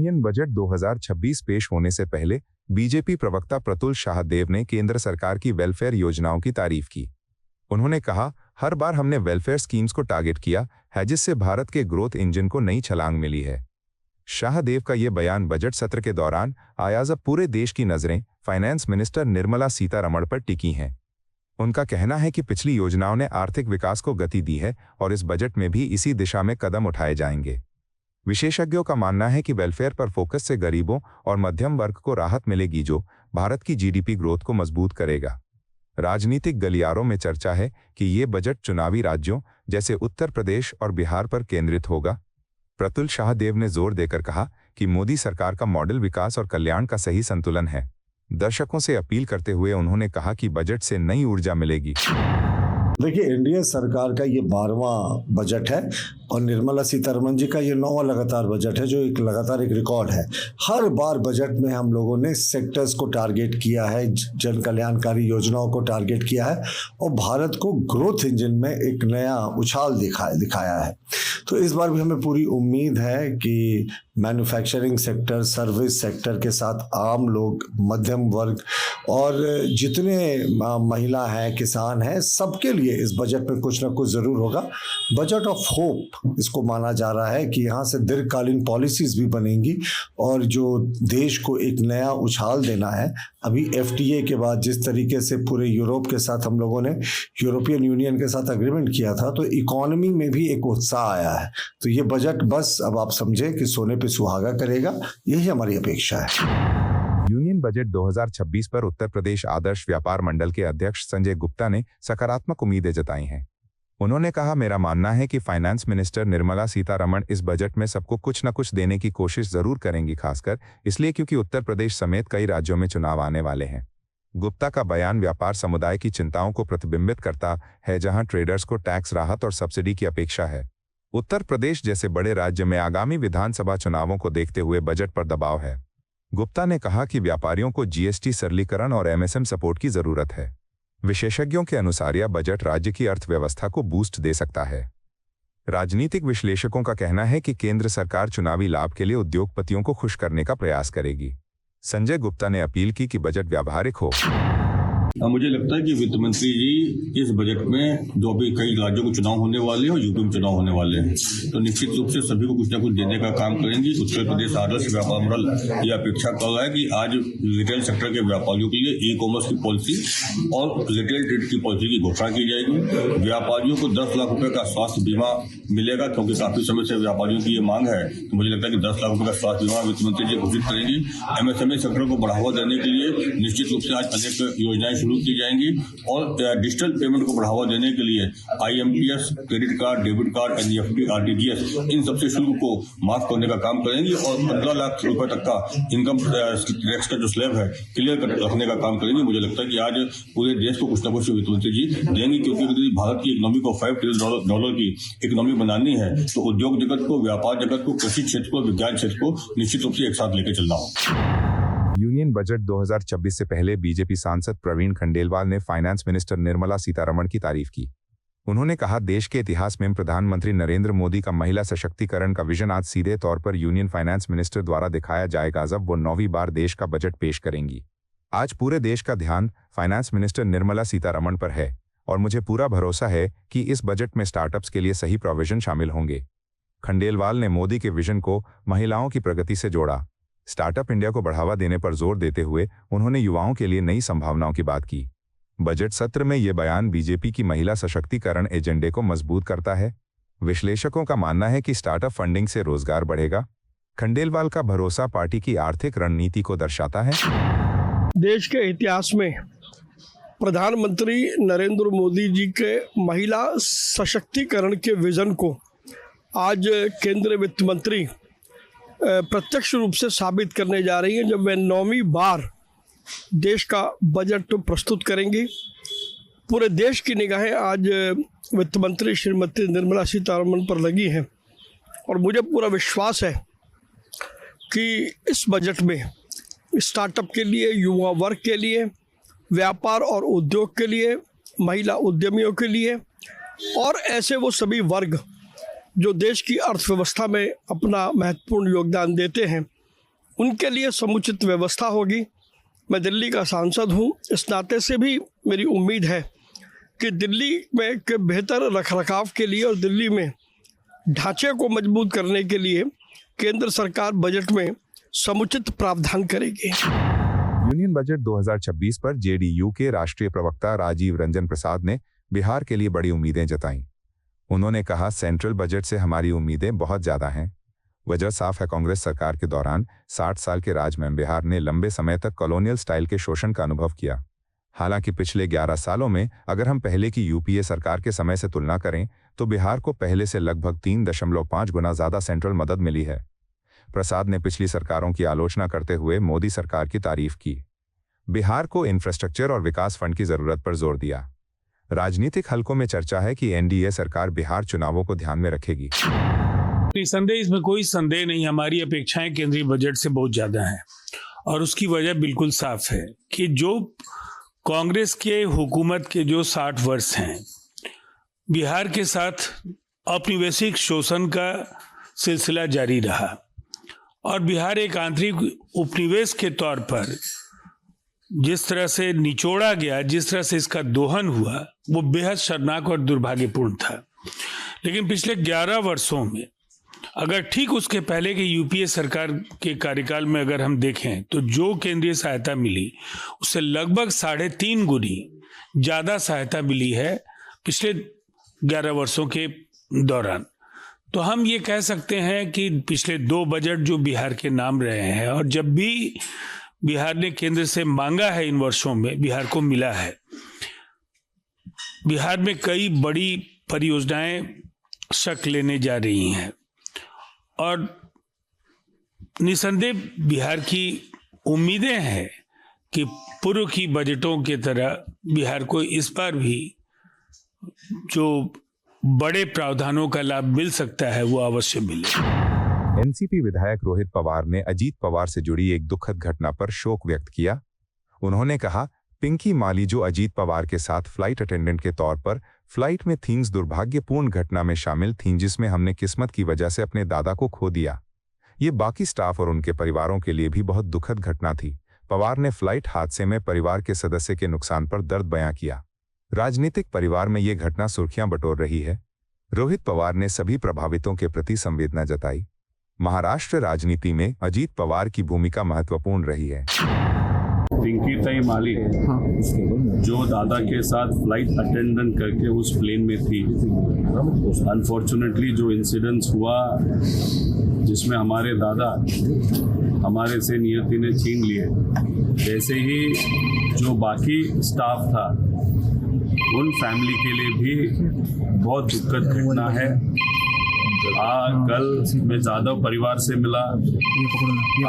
Union budget 2026 पेश होने से पहले बीजेपी प्रवक्ता प्रतुल शाहदेव ने केंद्र सरकार की वेलफेयर योजनाओं की तारीफ की। उन्होंने कहा, हर बार हमने वेलफेयर स्कीम्स को टारगेट किया है, जिससे भारत के ग्रोथ इंजन को नई छलांग मिली है। शाहदेव का ये बयान बजट सत्र के दौरान आया जब पूरे देश की नजरें फाइनेंस मिनिस्टर निर्मला सीतारमण पर टिकी हैं। उनका कहना है कि पिछली योजनाओं ने आर्थिक विकास को गति दी है और इस बजट में भी इसी दिशा में कदम उठाए जाएंगे। विशेषज्ञों का मानना है कि वेलफेयर पर फोकस से गरीबों और मध्यम वर्ग को राहत मिलेगी, जो भारत की जीडीपी ग्रोथ को मजबूत करेगा। राजनीतिक गलियारों में चर्चा है कि ये बजट चुनावी राज्यों जैसे उत्तर प्रदेश और बिहार पर केंद्रित होगा। प्रतुल शाहदेव ने जोर देकर कहा कि मोदी सरकार का मॉडल विकास और कल्याण का सही संतुलन है। दर्शकों से अपील करते हुए उन्होंने कहा कि बजट से नई ऊर्जा मिलेगी। देखिए, एनडीए सरकार का ये 12वां बजट है और निर्मला सीतारमण जी का ये 9वां लगातार बजट है, जो एक लगातार एक रिकॉर्ड है। हर बार बजट में हम लोगों ने सेक्टर्स को टारगेट किया है, जन कल्याणकारी योजनाओं को टारगेट किया है और भारत को ग्रोथ इंजन में एक नया उछाल दिखाया है। तो इस बार भी हमें पूरी उम्मीद है कि मैन्युफैक्चरिंग सेक्टर, सर्विस सेक्टर के साथ आम लोग, मध्यम वर्ग और जितने महिला हैं, किसान हैं, सबके लिए इस बजट में कुछ ना कुछ ज़रूर होगा। बजट ऑफ होप इसको माना जा रहा है कि यहाँ से दीर्घकालीन पॉलिसीज भी बनेंगी और जो देश को एक नया उछाल देना है। अभी एफटीए के बाद जिस तरीके से पूरे यूरोप के साथ हम लोगों ने यूरोपियन यूनियन के साथ एग्रीमेंट किया था, तो इकोनॉमी में भी एक उत्साह आया है। तो ये बजट बस अब आप समझें कि सोने पे सुहागा करेगा, यही हमारी अपेक्षा है। यूनियन बजट 2026 पर उत्तर प्रदेश आदर्श व्यापार मंडल के अध्यक्ष संजय गुप्ता ने सकारात्मक उम्मीदें जताई हैं। उन्होंने कहा, मेरा मानना है कि फाइनेंस मिनिस्टर निर्मला सीतारमण इस बजट में सबको कुछ न कुछ देने की कोशिश जरूर करेंगी, खासकर इसलिए क्योंकि उत्तर प्रदेश समेत कई राज्यों में चुनाव आने वाले हैं। गुप्ता का बयान व्यापार समुदाय की चिंताओं को प्रतिबिंबित करता है, जहां ट्रेडर्स को टैक्स राहत और सब्सिडी की अपेक्षा है। उत्तर प्रदेश जैसे बड़े राज्य में आगामी विधानसभा चुनावों को देखते हुए बजट पर दबाव है। गुप्ता ने कहा कि व्यापारियों को जीएसटी सरलीकरण और एमएसएम सपोर्ट की जरूरत है। विशेषज्ञों के अनुसार यह बजट राज्य की अर्थव्यवस्था को बूस्ट दे सकता है। राजनीतिक विश्लेषकों का कहना है कि केंद्र सरकार चुनावी लाभ के लिए उद्योगपतियों को खुश करने का प्रयास करेगी। संजय गुप्ता ने अपील की कि बजट व्यावहारिक हो। मुझे लगता है कि वित्त मंत्री जी इस बजट में, जो अभी कई राज्यों को चुनाव होने वाले हैं और यूपी में चुनाव होने वाले हैं, तो निश्चित रूप से सभी को कुछ न कुछ देने का काम करेंगी। उत्तर प्रदेश आदर्श व्यापार मंडल ये अपेक्षा कर रहा है कि आज रिटेल सेक्टर के व्यापारियों के लिए ई कॉमर्स की पॉलिसी और रिटेल ट्रेड की पॉलिसी की घोषणा की जाएगी। व्यापारियों को 10 लाख रुपए का स्वास्थ्य बीमा मिलेगा, क्योंकि काफी समय से व्यापारियों की ये मांग है। तो मुझे लगता है कि 10 लाख रुपए का स्वास्थ्य बीमा वित्त मंत्री जी घोषित करेंगी। एमएसएमई सेक्टर को बढ़ावा देने के लिए निश्चित रूप से आज अनेक योजनाएं शुरू की जाएंगी और डिजिटल पेमेंट को बढ़ावा देने के लिए IMPS, credit card, debit card, NEFT, RTGS, इन सबसे शुल्क को माफ करने का काम करेंगी और 15 लाख रुपए तक का इनकम टैक्स का जो स्लैब है क्लियर रखने का काम करेंगे। मुझे लगता है कि आज पूरे देश को कुछ न कुछ वित्त मंत्री जी देंगे, क्योंकि यदि भारत की इकोनॉमी को $5 ट्रिलियन की इकोनॉमी बनानी है तो उद्योग जगत को, व्यापार जगत को, कृषि क्षेत्र को, विज्ञान क्षेत्र को निश्चित रूप से एक साथ लेकर चलना होगा। यूनियन बजट 2026 से पहले बीजेपी सांसद प्रवीण खंडेलवाल ने फाइनेंस मिनिस्टर निर्मला सीतारमण की तारीफ की। उन्होंने कहा, देश के इतिहास में प्रधानमंत्री नरेंद्र मोदी का महिला सशक्तिकरण का विजन आज सीधे तौर पर यूनियन फाइनेंस मिनिस्टर द्वारा दिखाया जाएगा, जब वो 9वीं बार देश का बजट पेश करेंगी। आज पूरे देश का ध्यान फाइनेंस मिनिस्टर निर्मला सीतारमण पर है और मुझे पूरा भरोसा है कि इस बजट में स्टार्टअप्स के लिए सही प्रोविजन शामिल होंगे। खंडेलवाल ने मोदी के विजन को महिलाओं की प्रगति से जोड़ा। स्टार्टअप इंडिया को बढ़ावा देने पर जोर देते हुए उन्होंने युवाओं के लिए नई संभावनाओं की बात की। बजट सत्र में ये बयान बीजेपी की महिला सशक्तिकरण एजेंडे को मजबूत करता है। विश्लेषकों का मानना है कि स्टार्टअप फंडिंग से रोजगार बढ़ेगा। खंडेलवाल का भरोसा पार्टी की आर्थिक रणनीति को दर्शाता है। देश के इतिहास में प्रधानमंत्री नरेंद्र मोदी जी के महिला सशक्तिकरण के विजन को आज केंद्रीय वित्त मंत्री प्रत्यक्ष रूप से साबित करने जा रही हैं, जब वे 9वीं बार देश का बजट प्रस्तुत करेंगी। पूरे देश की निगाहें आज वित्त मंत्री श्रीमती निर्मला सीतारमण पर लगी हैं और मुझे पूरा विश्वास है कि इस बजट में स्टार्टअप के लिए, युवा वर्ग के लिए, व्यापार और उद्योग के लिए, महिला उद्यमियों के लिए और ऐसे वो सभी वर्ग जो देश की अर्थव्यवस्था में अपना महत्वपूर्ण योगदान देते हैं, उनके लिए समुचित व्यवस्था होगी। मैं दिल्ली का सांसद हूँ, इस नाते से भी मेरी उम्मीद है कि दिल्ली में के बेहतर रखरखाव के लिए और दिल्ली में ढांचे को मजबूत करने के लिए केंद्र सरकार बजट में समुचित प्रावधान करेगी। यूनियन बजट 2026 पर जेडीयू के राष्ट्रीय प्रवक्ता राजीव रंजन प्रसाद ने बिहार के लिए बड़ी उम्मीदें जताईं। उन्होंने कहा, सेंट्रल बजट से हमारी उम्मीदें बहुत ज्यादा हैं। वजह साफ है, कांग्रेस सरकार के दौरान 60 साल के राज में बिहार ने लंबे समय तक कॉलोनियल स्टाइल के शोषण का अनुभव किया। हालांकि पिछले 11 सालों में अगर हम पहले की यूपीए सरकार के समय से तुलना करें तो बिहार को पहले से लगभग 3.5 गुना ज्यादा सेंट्रल मदद मिली है। प्रसाद ने पिछली सरकारों की आलोचना करते हुए मोदी सरकार की तारीफ की। बिहार को इंफ्रास्ट्रक्चर और विकास फंड की जरूरत पर जोर दिया। राजनीतिक हलकों में चर्चा है कि एनडीए सरकार बिहार चुनावों को ध्यान में रखेगी। निसंदेह इसमें कोई संदेह नहीं, हमारी अपेक्षाएं केंद्रीय बजट से बहुत ज्यादा हैं और उसकी वजह बिल्कुल साफ है कि जो कांग्रेस के हुकूमत के जो 60 वर्ष हैं, बिहार के साथ औपनिवेशिक शोषण का सिलसिला जारी रहा और बिहार एक आंतरिक उपनिवेश के तौर पर जिस तरह से निचोड़ा गया, जिस तरह से इसका दोहन हुआ, वो बेहद शर्मनाक और दुर्भाग्यपूर्ण था। लेकिन पिछले 11 वर्षों में अगर ठीक उसके पहले के यूपीए सरकार के कार्यकाल में अगर हम देखें तो जो केंद्रीय सहायता मिली उससे लगभग 3.5 गुनी ज़्यादा सहायता मिली है पिछले 11 वर्षों के दौरान। तो हम ये कह सकते हैं कि पिछले 2 बजट जो बिहार के नाम रहे हैं और जब भी बिहार ने केंद्र से मांगा है इन वर्षों में बिहार को मिला है। बिहार में कई बड़ी परियोजनाएं शक्ल लेने जा रही हैं और निसंदेह बिहार की उम्मीदें हैं कि पूर्व की बजटों की तरह बिहार को इस बार भी जो बड़े प्रावधानों का लाभ मिल सकता है वो अवश्य मिले। एनसीपी विधायक रोहित पवार ने अजीत पवार से जुड़ी एक दुखद घटना पर शोक व्यक्त किया। उन्होंने कहा, पिंकी माली जो अजीत पवार के साथ फ्लाइट अटेंडेंट के तौर पर फ्लाइट में थीं, दुर्भाग्यपूर्ण घटना में शामिल थीं जिसमें हमने किस्मत की वजह से अपने दादा को खो दिया। ये बाकी स्टाफ और उनके परिवारों के लिए भी बहुत दुखद घटना थी। पवार ने फ्लाइट हादसे में परिवार के सदस्य के नुकसान पर दर्द बयां किया। राजनीतिक परिवार में ये घटना सुर्खियां बटोर रही है। रोहित पवार ने सभी प्रभावितों के प्रति संवेदना जताई। महाराष्ट्र राजनीति में अजीत पवार की भूमिका महत्वपूर्ण रही है। पिंकी ताई माली जो दादा के साथ फ्लाइट अटेंडेंट करके उस प्लेन में थी, अनफॉर्चुनेटली जो इंसिडेंट्स हुआ जिसमें हमारे दादा हमारे से नियति ने छीन लिए, वैसे ही जो बाकी स्टाफ था उन फैमिली के लिए भी बहुत दुखद घटना है। कल मैं जादव परिवार से मिला,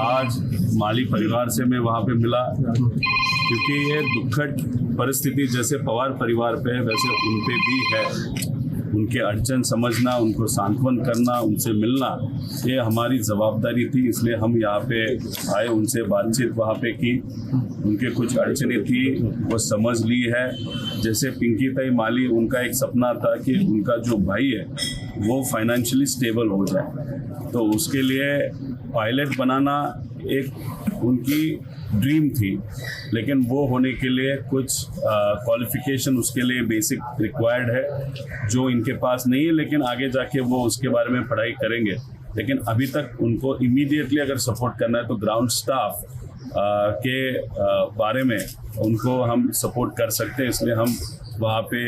आज माली परिवार से मैं वहाँ पे मिला, क्योंकि ये दुखद परिस्थिति जैसे पवार परिवार पे है वैसे उन पे भी है। उनके अड़चन समझना, उनको सांत्वन करना, उनसे मिलना, ये हमारी जवाबदारी थी। इसलिए हम यहाँ पे आए, उनसे बातचीत वहाँ पे की। उनके कुछ अड़चनें थी वो समझ ली है। जैसे पिंकी ताई माली, उनका एक सपना था कि उनका जो भाई है वो फाइनेंशियली स्टेबल हो जाए, तो उसके लिए पायलट बनाना एक उनकी ड्रीम थी, लेकिन वो होने के लिए कुछ क्वालिफिकेशन उसके लिए बेसिक रिक्वायर्ड है जो इनके पास नहीं है, लेकिन आगे जाके वो उसके बारे में पढ़ाई करेंगे। लेकिन अभी तक उनको इमीडिएटली अगर सपोर्ट करना है तो ग्राउंड स्टाफ के बारे में उनको हम सपोर्ट कर सकते हैं, इसलिए हम वहाँ पे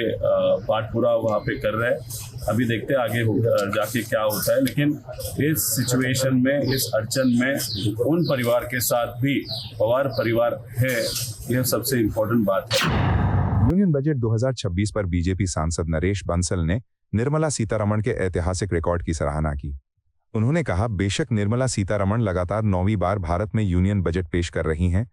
पाठ पूरा वहाँ पे कर रहे हैं। अभी देखते हैं आगे जाके क्या होता है, लेकिन इस सिचुएशन में, इस अड़चन में उन परिवार के साथ भी पवार परिवार है, यह सबसे इम्पोर्टेंट बात है। यूनियन बजट 2026 पर बीजेपी सांसद नरेश बंसल ने निर्मला सीतारमण के ऐतिहासिक रिकॉर्ड की सराहना की। उन्होंने कहा, बेशक निर्मला सीतारमण लगातार 9वीं बार भारत में यूनियन बजट पेश कर रही हैं,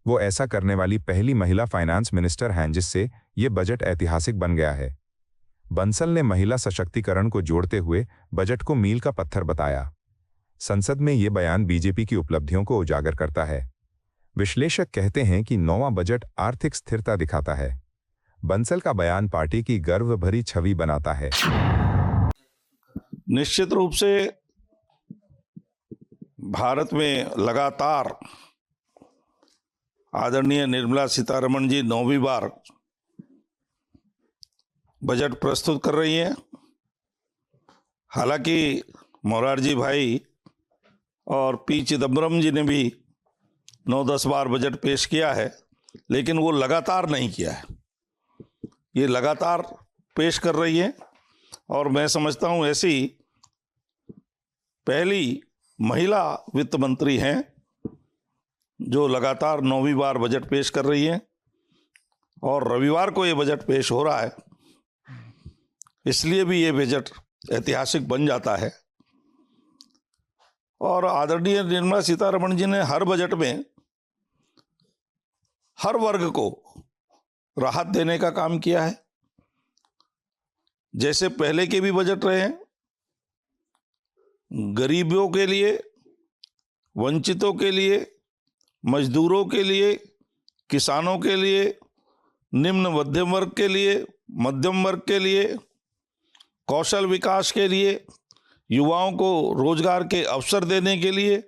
वो ऐसा करने वाली पहली महिला फाइनेंस मिनिस्टर हैं, जिससे ये बजट ऐतिहासिक बन गया है। बंसल ने महिला सशक्तिकरण को जोड़ते हुए बजट को मील का पत्थर बताया। संसद में ये बयान बीजेपी की उपलब्धियों को उजागर करता है। विश्लेषक कहते हैं कि 9वां बजट आर्थिक स्थिरता दिखाता है। बंसल का बयान पार्टी की गर्व भरी छवि बनाता है। निश्चित रूप से भारत में लगातार आदरणीय निर्मला सीतारमण जी 9वीं बार बजट प्रस्तुत कर रही हैं। हालांकि मोरारजी भाई और पी चिदम्बरम जी ने भी 9-10 बार बजट पेश किया है, लेकिन वो लगातार नहीं किया है। ये लगातार पेश कर रही है और मैं समझता हूँ ऐसी पहली महिला वित्त मंत्री हैं जो लगातार 9वीं बार बजट पेश कर रही है। और रविवार को ये बजट पेश हो रहा है, इसलिए भी ये बजट ऐतिहासिक बन जाता है। और आदरणीय निर्मला सीतारमण जी ने हर बजट में हर वर्ग को राहत देने का काम किया है। जैसे पहले के भी बजट रहे हैं, गरीबों के लिए, वंचितों के लिए, मजदूरों के लिए, किसानों के लिए, निम्न मध्यम वर्ग के लिए, मध्यम वर्ग के लिए, कौशल विकास के लिए, युवाओं को रोजगार के अवसर देने के लिए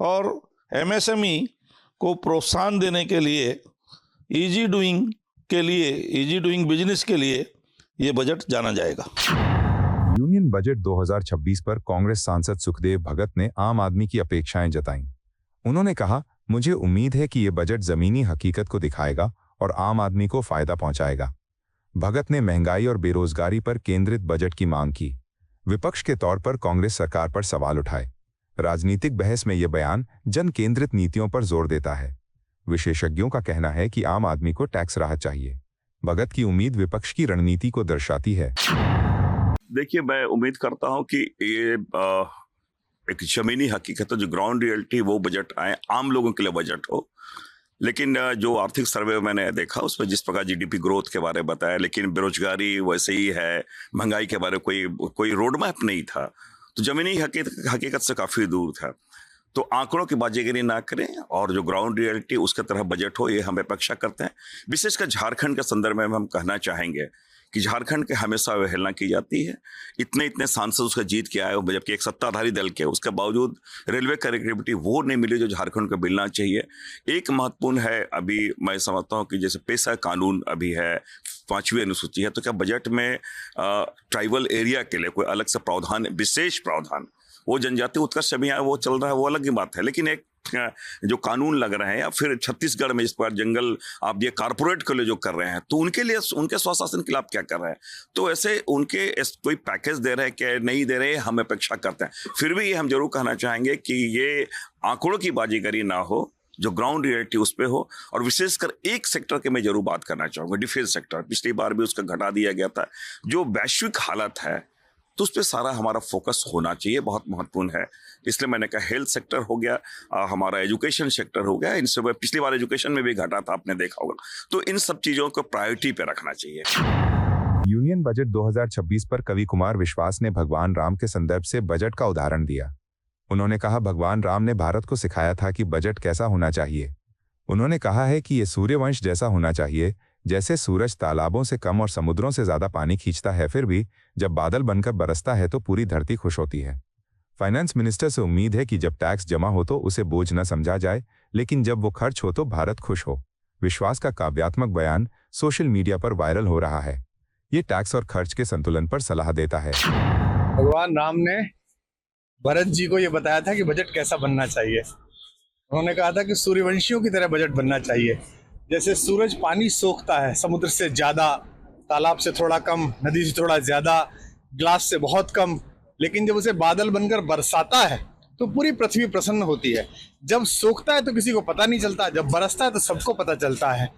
और एमएसएमई को प्रोत्साहन देने के लिए, इजी डूइंग बिजनेस के लिए ये बजट जाना जाएगा। यूनियन बजट 2026 पर कांग्रेस सांसद सुखदेव भगत ने आम आदमी की अपेक्षाएं जताईं। उन्होंने कहा, मुझे उम्मीद है कि ये बजट जमीनी हकीकत को दिखाएगा और आम आदमी को फायदा पहुंचाएगा। भगत ने महंगाई और बेरोजगारी पर केंद्रित बजट की मांग की। विपक्ष के तौर पर कांग्रेस सरकार पर सवाल उठाए। राजनीतिक बहस में यह बयान जन केंद्रित नीतियों पर जोर देता है। विशेषज्ञों का कहना है कि आम आदमी को टैक्स राहत चाहिए। भगत की उम्मीद विपक्ष की रणनीति को दर्शाती है। देखिए, मैं उम्मीद करता हूं कि ये एक जमीनी हकीकत है, जो ग्राउंड रियलिटी, वो बजट आए, आम लोगों के लिए बजट हो। लेकिन जो आर्थिक सर्वे मैंने देखा उसमें जिस प्रकार जीडीपी ग्रोथ के बारे में बताया, लेकिन बेरोजगारी वैसे ही है, महंगाई के बारे में कोई रोड मैप नहीं था, तो जमीनी हकीकत से काफी दूर था। तो आंकड़ों की बाजीगरी ना करें और जो ग्राउंड रियलिटी उसके तरह बजट हो, ये हम अपेक्षा करते हैं। विशेषकर झारखंड के संदर्भ में हम कहना चाहेंगे कि झारखंड के हमेशा अवहेलना की जाती है। इतने सांसद उसका जीत के आए, जबकि एक सत्ताधारी दल के, उसके बावजूद रेलवे कनेक्टिविटी वो नहीं मिली जो झारखंड को मिलना चाहिए। एक महत्वपूर्ण है, अभी मैं समझता हूँ कि जैसे पेशा कानून अभी है, 5वीं अनुसूची है, तो क्या बजट में ट्राइबल एरिया के लिए कोई अलग से प्रावधान, विशेष प्रावधान, वो जनजाति उत्कर्ष अभियान वो चल रहा है, वो अलग ही बात है। लेकिन एक जो कानून लग रहे हैं, या फिर छत्तीसगढ़ में जिस पर जंगल आप ये कारपोरेट के लिए जो कर रहे हैं, तो उनके लिए, उनके स्वशासन के लिए आप क्या कर रहे हैं? तो ऐसे उनके कोई पैकेज दे रहे हैं क्या, नहीं दे रहे, हम अपेक्षा करते हैं। फिर भी ये हम जरूर कहना चाहेंगे कि ये आंकड़ों की बाजीगरी ना हो, जो ग्राउंड रियलिटी उस पर हो। और विशेषकर एक सेक्टर के मैं जरूर बात करना चाहूँगा, डिफेंस सेक्टर। पिछली बार भी उसका घटा दिया गया था। जो वैश्विक हालत है, तो उस पर सारा हमारा फोकस होना चाहिए, बहुत महत्वपूर्ण है। इसलिए मैंने कहा हेल्थ सेक्टर हो गया, हमारा एजुकेशन सेक्टर हो गया। इन सब, पिछली बार एजुकेशन में भी घटा था, आपने देखा होगा। तो इन सब चीजों को प्रायोरिटी पे रखना चाहिए। यूनियन बजट 2026 पर कवि कुमार विश्वास ने भगवान राम के संदर्भ से बजट का उदाहरण दिया। उन्होंने कहा, भगवान राम ने भारत को सिखाया था कि बजट कैसा होना चाहिए। उन्होंने कहा है कि ये सूर्यवंश जैसा होना चाहिए, जैसे सूरज तालाबों से कम और समुद्रों से ज्यादा पानी खींचता है, फिर भी जब बादल बनकर बरसता है तो पूरी धरती खुश होती है। फाइनेंस मिनिस्टर से उम्मीद है कि जब टैक्स जमा हो तो उसे बोझ न समझा जाए, लेकिन जब वो खर्च हो तो भारत खुश हो। विश्वास का काव्यात्मक बयान सोशल मीडिया पर वायरल हो रहा है। ये टैक्स और खर्च के संतुलन पर सलाह देता है। भगवान राम ने भरत जी को ये बताया था कि बजट कैसा बनना चाहिए। उन्होंने कहा था कि सूर्यवंशियों की तरह बजट बनना चाहिए। जैसे सूरज पानी सोखता है, समुद्र से ज़्यादा, तालाब से थोड़ा कम, नदी से थोड़ा ज़्यादा, ग्लास से बहुत कम, लेकिन जब उसे बादल बनकर बरसाता है तो पूरी पृथ्वी प्रसन्न होती है। जब सोखता है तो किसी को पता नहीं चलता, जब बरसता है तो सबको पता चलता है।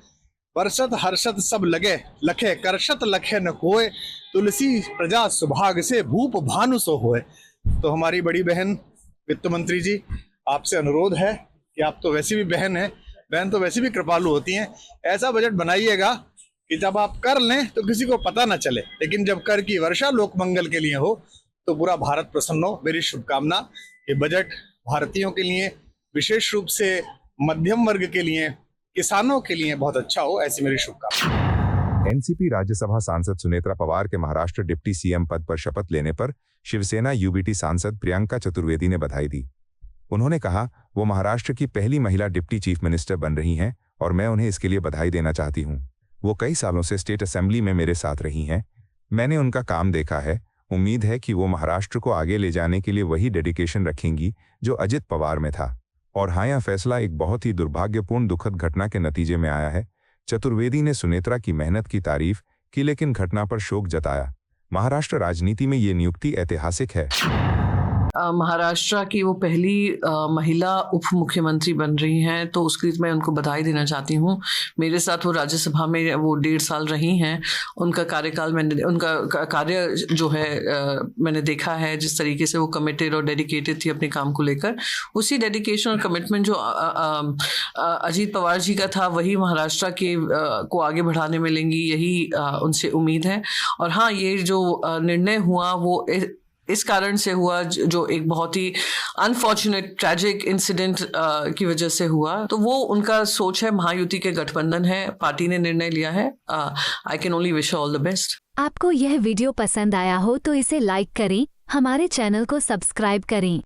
बरसत हर्षत सब लगे, लखे करशत लखे न कोय, तुलसी प्रजा सुभाग से भूप भानु सो होए। तो हमारी बड़ी बहन वित्त मंत्री जी, आपसे अनुरोध है कि आप तो वैसी भी बहन है, बहन तो वैसे भी कृपालु होती हैं, ऐसा बजट बनाइएगा कि जब आप कर लें तो किसी को पता ना चले, लेकिन जब कर की वर्षा लोक मंगल के लिए हो तो पूरा भारत प्रसन्न हो। मेरी शुभकामना। ये बजट भारतीयों के लिए, विशेष रूप से मध्यम वर्ग के लिए, किसानों के लिए बहुत अच्छा हो, ऐसी मेरी शुभकामना। एनसीपी राज्यसभा सांसद सुनेत्रा पवार के महाराष्ट्र डिप्टी सीएम पद पर शपथ लेने पर शिवसेना यूबीटी सांसद प्रियंका चतुर्वेदी ने बधाई दी। उन्होंने कहा वो महाराष्ट्र की पहली महिला डिप्टी चीफ मिनिस्टर बन रही हैं और मैं उन्हें इसके लिए बधाई देना चाहती हूँ। वो कई सालों से स्टेट असेंबली में मेरे साथ रही हैं। मैंने उनका काम देखा है। उम्मीद है कि वो महाराष्ट्र को आगे ले जाने के लिए वही डेडिकेशन रखेंगी जो अजित पवार में था। और हाँ, यह फैसला एक बहुत ही दुर्भाग्यपूर्ण दुखद घटना के नतीजे में आया है। चतुर्वेदी ने सुनेत्रा की मेहनत की तारीफ की लेकिन घटना पर शोक जताया। महाराष्ट्र राजनीति में ये नियुक्ति ऐतिहासिक है। महाराष्ट्र की वो पहली महिला उप मुख्यमंत्री बन रही हैं, तो उसके लिए मैं उनको बधाई देना चाहती हूँ। मेरे साथ वो राज्यसभा में वो 1.5 साल रही हैं। उनका कार्यकाल मैंने उनका कार्य जो है मैंने देखा है, जिस तरीके से वो कमिटेड और डेडिकेटेड थी अपने काम को लेकर। उसी डेडिकेशन और कमिटमेंट जो अजीत पवार जी का था, वही महाराष्ट्र के को आगे बढ़ाने में लेंगी, यही उनसे उम्मीद है। और हाँ, ये जो निर्णय हुआ वो इस कारण से हुआ जो एक बहुत ही अनफॉर्चुनेट ट्रैजिक इंसिडेंट की वजह से हुआ। तो वो उनका सोच है, महायुति के गठबंधन है, पार्टी ने निर्णय लिया है। I can only wish all the best. आपको यह वीडियो पसंद आया हो तो इसे लाइक करें, हमारे चैनल को सब्सक्राइब करें।